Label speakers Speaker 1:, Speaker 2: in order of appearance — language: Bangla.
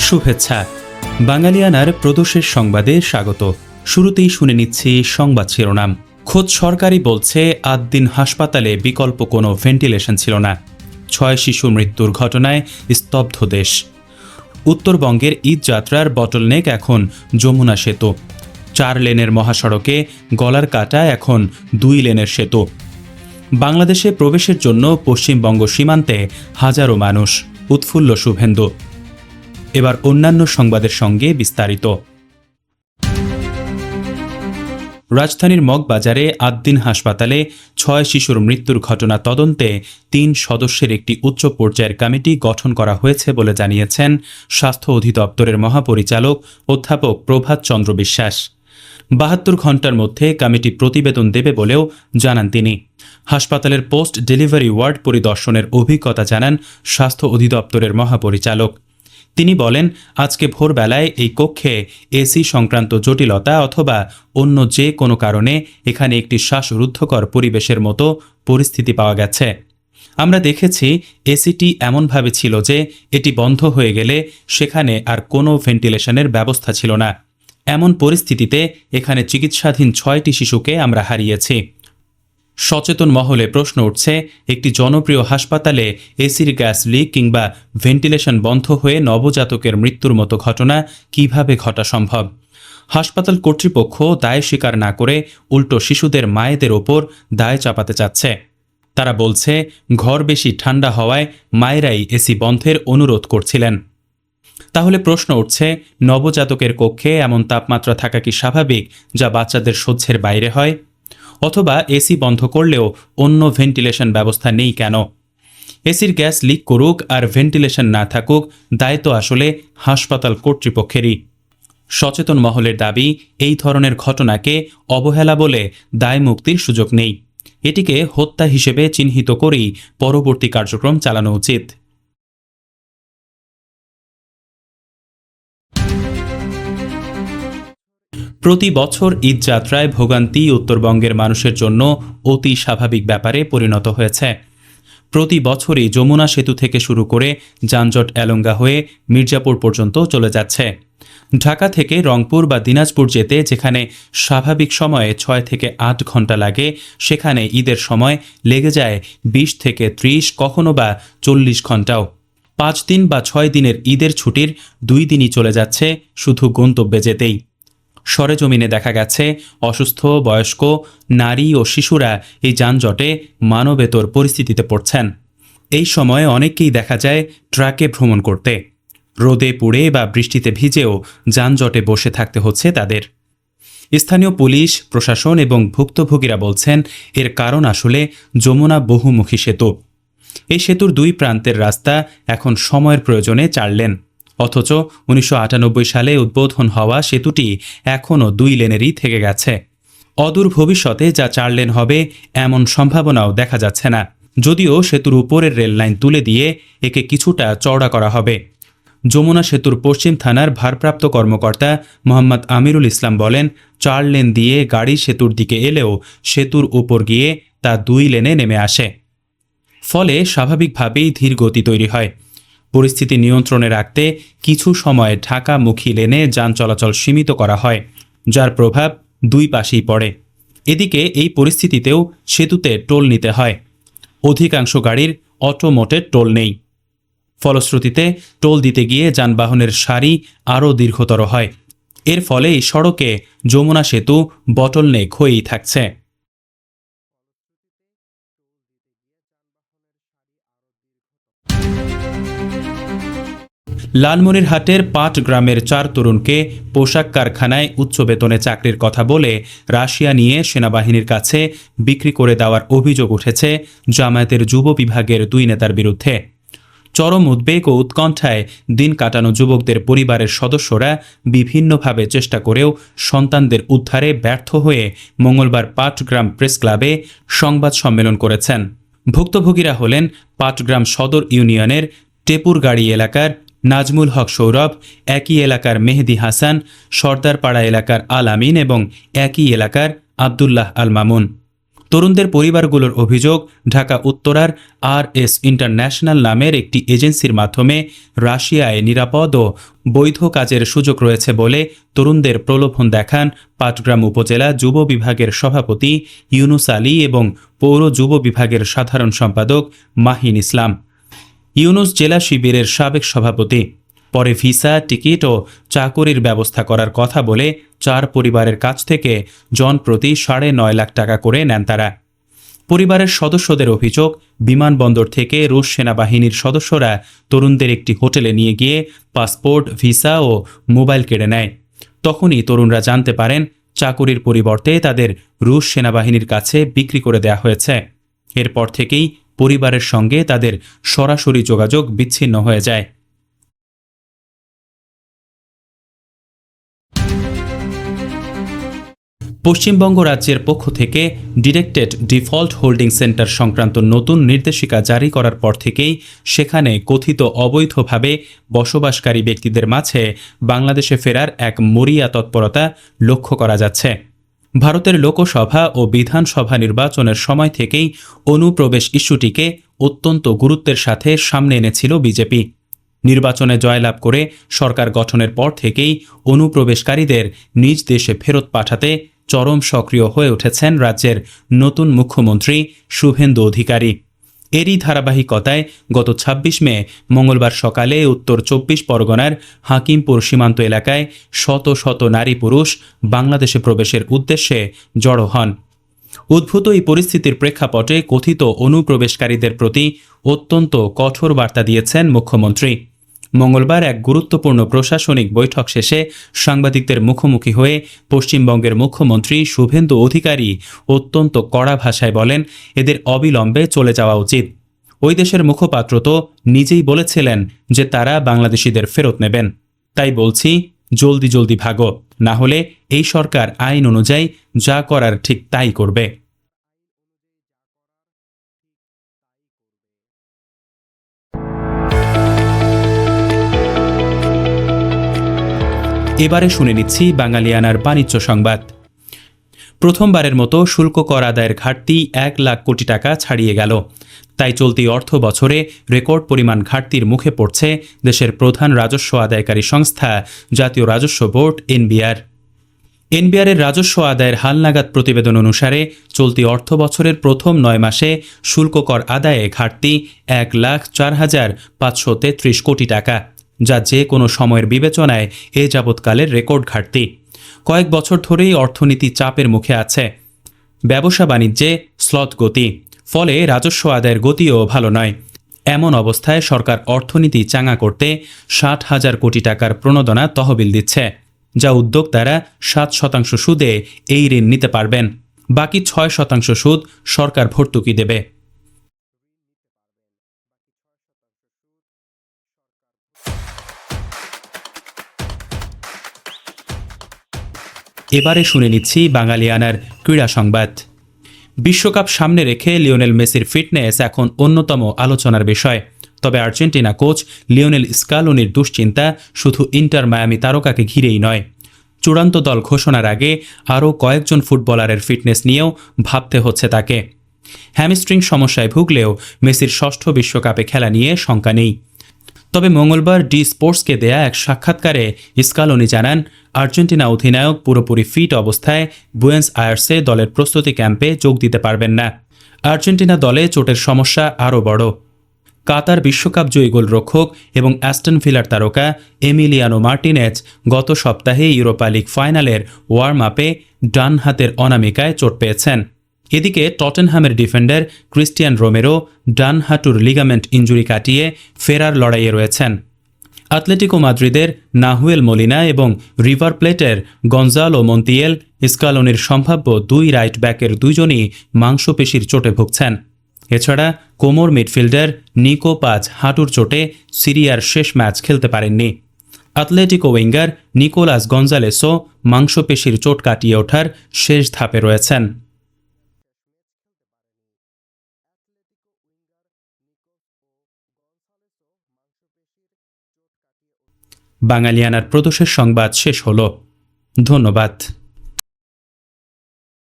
Speaker 1: শুভেচ্ছা। বাঙালিয়ানার প্রদোষের সংবাদে স্বাগত। শুরুতেই শুনে নিচ্ছি সংবাদ শিরোনাম। খোদ সরকারই বলছে ৮ দিন হাসপাতালে বিকল্প কোনো ভেন্টিলেশন ছিল না। ৬ শিশু মৃত্যুর ঘটনায় স্তব্ধ দেশ। উত্তরবঙ্গের ঈদ যাত্রার বটলনেক এখন যমুনা সেতু। ৪ লেনের মহাসড়কে গলার কাটা এখন ২ লেনের সেতু। বাংলাদেশে প্রবেশের জন্য পশ্চিমবঙ্গ সীমান্তে হাজারো মানুষ, উৎফুল্ল শুভেন্দু। এবার অন্যান্য সংবাদের সঙ্গে বিস্তারিত। রাজধানীর মগবাজারে ৮ দিন হাসপাতালে ৬ শিশুর মৃত্যুর ঘটনা তদন্তে ৩ সদস্যের একটি উচ্চ পর্যায়ের কমিটি গঠন করা হয়েছে বলে জানিয়েছেন স্বাস্থ্য অধিদপ্তরের মহাপরিচালক অধ্যাপক প্রভাত চন্দ্র বিশ্বাস। ৭২ ঘণ্টার মধ্যে কমিটি প্রতিবেদন দেবে বলেও জানান তিনি। হাসপাতালের পোস্ট ডেলিভারি ওয়ার্ড পরিদর্শনের অভিজ্ঞতা জানান স্বাস্থ্য অধিদপ্তরের মহাপরিচালক। তিনি বলেন, আজকে ভোরবেলায় এই কক্ষে এসি সংক্রান্ত জটিলতা অথবা অন্য যে কোনো কারণে এখানে একটি শ্বাসরুদ্ধকর পরিবেশের মতো পরিস্থিতি পাওয়া গেছে। আমরা দেখেছি এসিটি এমনভাবে ছিল যে এটি বন্ধ হয়ে গেলে সেখানে আর কোনো ভেন্টিলেশনের ব্যবস্থা ছিল না। এমন পরিস্থিতিতে এখানে চিকিৎসাধীন ৬টি শিশুকে আমরা হারিয়েছি। সচেতন মহলে প্রশ্ন উঠছে, একটি জনপ্রিয় হাসপাতালে এসির গ্যাস লিক কিংবা ভেন্টিলেশন বন্ধ হয়ে নবজাতকের মৃত্যুর মতো ঘটনা কিভাবে ঘটা সম্ভব? হাসপাতাল কর্তৃপক্ষ দায় স্বীকার না করে উল্টো শিশুদের মায়েদের ওপর দায় চাপাতে চাচ্ছে। তারা বলছে, ঘর বেশি ঠান্ডা হওয়ায় মায়েরাই এসি বন্ধের অনুরোধ করছিলেন। তাহলে প্রশ্ন উঠছে, নবজাতকের কক্ষে এমন তাপমাত্রা থাকা কি স্বাভাবিক যা বাচ্চাদের সহ্যের বাইরে হয়? অথবা এসি বন্ধ করলেও অন্য ভেন্টিলেশন ব্যবস্থা নেই কেন? এসির গ্যাস লিক করুক আর ভেন্টিলেশন না থাকুক, দায় তো আসলে হাসপাতাল কর্তৃপক্ষেরই। সচেতন মহলের দাবি, এই ধরনের ঘটনাকে অবহেলা বলে দায় মুক্তির সুযোগ নেই। এটিকে হত্যা হিসেবে চিহ্নিত করেই পরবর্তী কার্যক্রম চালানো উচিত। প্রতি বছর ঈদ যাত্রায় ভোগান্তি উত্তরবঙ্গের মানুষের জন্য অতি স্বাভাবিক ব্যাপারে পরিণত হয়েছে। প্রতি বছরই যমুনা সেতু থেকে শুরু করে যানজট এলঙ্গা হয়ে মির্জাপুর পর্যন্ত চলে যাচ্ছে। ঢাকা থেকে রংপুর বা দিনাজপুর যেতে যেখানে স্বাভাবিক সময়ে ৬ থেকে ৮ ঘন্টা লাগে, সেখানে ঈদের সময় লেগে যায় ২০ থেকে ৩০, কখনো বা ৪০ ঘন্টাও। ৫ দিন বা ৬ দিনের ঈদের ছুটির ২ দিনই চলে যাচ্ছে শুধু গন্তব্যে যেতেই। সরেজমিনে দেখা গেছে, অসুস্থ, বয়স্ক, নারী ও শিশুরা এই যানজটে মানবেতর পরিস্থিতিতে পড়ছেন। এই সময়ে অনেককেই দেখা যায় ট্রাকে ভ্রমণ করতে। রোদে পুড়ে বা বৃষ্টিতে ভিজেও যানজটে বসে থাকতে হচ্ছে তাদের। স্থানীয় পুলিশ, প্রশাসন এবং ভুক্তভোগীরা বলছেন, এর কারণ আসলে যমুনা বহুমুখী সেতু। এই সেতুর ২ প্রান্তের রাস্তা এখন সময়ের প্রয়োজনে ৪ লেন। অথচ ১৯৯৮ সালে উদ্বোধন হওয়া সেতুটি এখনও ২ লেনেরই থেকে গেছে। অদূর ভবিষ্যতে যা ৪ লেন হবে এমন সম্ভাবনাও দেখা যাচ্ছে না, যদিও সেতুর উপরের রেললাইন তুলে দিয়ে একে কিছুটা চওড়া করা হবে। যমুনা সেতুর পশ্চিম থানার ভারপ্রাপ্ত কর্মকর্তা মোহাম্মদ আমিরুল ইসলাম বলেন, ৪ লেন দিয়ে গাড়ি সেতুর দিকে এলেও সেতুর উপর গিয়ে তা ২ লেনে নেমে আসে। ফলে স্বাভাবিকভাবেই ধীর গতি তৈরি হয়। পরিস্থিতি নিয়ন্ত্রণে রাখতে কিছু সময় ঢাকামুখী লেনে যান চলাচল সীমিত করা হয়, যার প্রভাব ২ পাশেই পড়ে। এদিকে এই পরিস্থিতিতেও সেতুতে টোল নিতে হয়। অধিকাংশ গাড়ির অটোমোটেড টোল নেই। ফলশ্রুতিতে টোল দিতে গিয়ে যানবাহনের সারি আরও দীর্ঘতর হয়। এর ফলে এই সড়কে যমুনা সেতু বটলনেক হয়েই থাকছে। লালমনিরহাটের পাটগ্রামের ৪ তরুণকে পোশাক কারখানায় উচ্চ বেতনে চাকরির কথা বলে রাশিয়া নিয়ে সেনাবাহিনীর কাছে বিক্রি করে দেওয়ার অভিযোগ উঠেছে জামায়াতের যুব বিভাগের ২ নেতার বিরুদ্ধে। চরম উদ্বেগ ও উৎকণ্ঠায় দিন কাটানো যুবকদের পরিবারের সদস্যরা বিভিন্নভাবে চেষ্টা করেও সন্তানদের উদ্ধারে ব্যর্থ হয়ে মঙ্গলবার পাটগ্রাম প্রেস ক্লাবে সংবাদ সম্মেলন করেছেন। ভুক্তভোগীরা হলেন পাটগ্রাম সদর ইউনিয়নের টেপুরগাড়ি এলাকার নাজমুল হক সৌরভ, একই এলাকার মেহেদি হাসান, সর্দারপাড়া এলাকার আল আমিন এবং একই এলাকার আবদুল্লাহ আল মামুন। তরুণদের পরিবারগুলোর অভিযোগ, ঢাকা উত্তরার RS ইন্টারন্যাশনাল নামের একটি এজেন্সির মাধ্যমে রাশিয়ায় নিরাপদ ও বৈধ কাজের সুযোগ রয়েছে বলে তরুণদের প্রলোভন দেখান পাটগ্রাম উপজেলা যুব বিভাগের সভাপতি ইউনুস আলী এবং পৌর যুব বিভাগের সাধারণ সম্পাদক মাহিন ইসলাম। ইউনুস জেলা শিবিরের সাবেক সভাপতি। পরে ভিসা, টিকিট ও চাকরির ব্যবস্থা করার কথা বলে 4 পরিবারের কাছ থেকে জনপ্রতি 9.5 লাখ টাকা করে নেন তারা। পরিবারের সদস্যদের অভিযোগ, বিমানবন্দর থেকে রুশ সেনাবাহিনীর সদস্যরা তরুণদের একটি হোটেলে নিয়ে গিয়ে পাসপোর্ট, ভিসা ও মোবাইল কেড়ে নেয়। তখনই তরুণরা জানতে পারেন চাকরির পরিবর্তে তাদের রুশ সেনাবাহিনীর কাছে বিক্রি করে দেয়া হয়েছে। এরপর থেকেই পরিবারের সঙ্গে তাদের সরাসরি যোগাযোগ বিচ্ছিন্ন হয়ে যায়। পশ্চিমবঙ্গ রাজ্যের পক্ষ থেকে ডিরেক্টেড ডিফল্ট হোল্ডিং সেন্টার সংক্রান্ত নতুন নির্দেশিকা জারি করার পর থেকেই সেখানে কথিত অবৈধভাবে বসবাসকারী ব্যক্তিদের মাঝে বাংলাদেশে ফেরার এক মরিয়া তৎপরতা লক্ষ্য করা যাচ্ছে। ভারতের লোকসভা ও বিধানসভা নির্বাচনের সময় থেকেই অনুপ্রবেশ ইস্যুটিকে অত্যন্ত গুরুত্বের সাথে সামনে এনেছিল বিজেপি। নির্বাচনে জয়লাভ করে সরকার গঠনের পর থেকেই অনুপ্রবেশকারীদের নিজ দেশে ফেরত পাঠাতে চরম সক্রিয় হয়ে উঠেছেন রাজ্যের নতুন মুখ্যমন্ত্রী শুভেন্দু অধিকারী। এরই ধারাবাহিকতায় গত 26 মে মঙ্গলবার সকালে উত্তর 24 পরগনার হাকিমপুর সীমান্ত এলাকায় শত শত নারী পুরুষ বাংলাদেশে প্রবেশের উদ্দেশ্যে জড়ো হন। উদ্ভূত এই পরিস্থিতির প্রেক্ষাপটে কথিত অনুপ্রবেশকারীদের প্রতি অত্যন্ত কঠোর বার্তা দিয়েছেন মুখ্যমন্ত্রী। মঙ্গলবার এক গুরুত্বপূর্ণ প্রশাসনিক বৈঠক শেষে সাংবাদিকদের মুখোমুখি হয়ে পশ্চিমবঙ্গের মুখ্যমন্ত্রী শুভেন্দু অধিকারী অত্যন্ত কড়া ভাষায় বলেন, এদের অবিলম্বে চলে যাওয়া উচিত। ওই দেশের মুখপাত্র তো নিজেই বলেছিলেন যে তারা বাংলাদেশিদের ফেরত নেবেন। তাই বলছি, জলদি জলদি ভাগো, না হলে এই সরকার আইন অনুযায়ী যা করার ঠিক তাই করবে। এবারে শুনে নিচ্ছি বাঙালিয়ানার বাণিজ্য সংবাদ। প্রথমবারের মতো শুল্ক কর আদায়ের ঘাটতি 1 লাখ কোটি টাকা ছাড়িয়ে গেল। তাই চলতি অর্থ বছরে রেকর্ড পরিমাণ ঘাটতির মুখে পড়ছে দেশের প্রধান রাজস্ব আদায়কারী সংস্থা জাতীয় রাজস্ব বোর্ড এনবিআর। এনবিআরের রাজস্ব আদায়ের হালনাগাদ প্রতিবেদন অনুসারে চলতি অর্থ বছরের প্রথম 9 মাসে শুল্ক কর আদায়ে ঘাটতি 1,04,533 কোটি টাকা, যা যে কোনো সময়ের বিবেচনায় এ যাবৎকালের রেকর্ড ঘাটতি। কয়েক বছর ধরেই অর্থনীতি চাপের মুখে আছে, ব্যবসা বাণিজ্যে স্লথ গতি, ফলে রাজস্ব আদায়ের গতিও ভালো নয়। এমন অবস্থায় সরকার অর্থনীতি চাঙা করতে 60,000 কোটি টাকার প্রণোদনা তহবিল দিচ্ছে, যা উদ্যোক্তারা 7% সুদে এই ঋণ নিতে পারবেন। বাকি 6% সুদ সরকার ভর্তুকি দেবে। এবারে শুনে নিচ্ছি বাঙালিয়ানার ক্রীড়া সংবাদ। বিশ্বকাপ সামনে রেখে লিওনেল মেসির ফিটনেস এখন অন্যতম আলোচনার বিষয়। তবে আর্জেন্টিনা কোচ লিওনেল স্কালোনির দুশ্চিন্তা শুধু ইন্টার মায়ামি তারকাকে ঘিরেই নয়। চূড়ান্ত দল ঘোষণার আগে আরও কয়েকজন ফুটবলারের ফিটনেস নিয়েও ভাবতে হচ্ছে তাকে। হ্যামস্ট্রিং সমস্যায় ভুগলেও মেসির ষষ্ঠ বিশ্বকাপে খেলা নিয়ে শঙ্কা নেই। তবে মঙ্গলবার ডি স্পোর্টসকে দেয়া এক সাক্ষাৎকারে স্কালোনি জানান, আর্জেন্টিনা অধিনায়ক পুরোপুরি ফিট অবস্থায় বুয়েন্স আয়ার্সে দলের প্রস্তুতি ক্যাম্পে যোগ দিতে পারবেন না। আর্জেন্টিনা দলে চোটের সমস্যা আরও বড়। কাতার বিশ্বকাপ জয়ী গোলরক্ষক এবং অ্যাস্টন ভিলার তারকা এমিলিয়ানো মার্টিনেজ গত সপ্তাহে ইউরোপা লিগ ফাইনালের ওয়ার্ম আপে ডান হাতের অনামিকায় চোট পেয়েছেন। এদিকে টটেনহামের ডিফেন্ডার ক্রিস্টিয়ান রোমেরো ডান হাঁটুর লিগামেন্ট ইনজুরি কাটিয়ে ফেরার লড়াইয়ে রয়েছেন। আতলেটিকো মাদ্রিদের নাহুয়েল মোলিনা এবং রিভার প্লেটের গঞ্জালো মন্তিয়েল স্কালোনির সম্ভাব্য 2 রাইট ব্যাকের দুজনই মাংসপেশির চোটে ভুগছেন। এছাড়া কোমর মিডফিল্ডার নিকো পাজ হাঁটুর চোটে সিরিয়ার শেষ ম্যাচ খেলতে পারেননি। আতলেটিকো উইঙ্গার নিকোলাস গঞ্জালেসও মাংসপেশির চোট কাটিয়ে ওঠার শেষ ধাপে রয়েছেন। বাঙালিয়ানার প্রদোষের সংবাদ শেষ হল। ধন্যবাদ।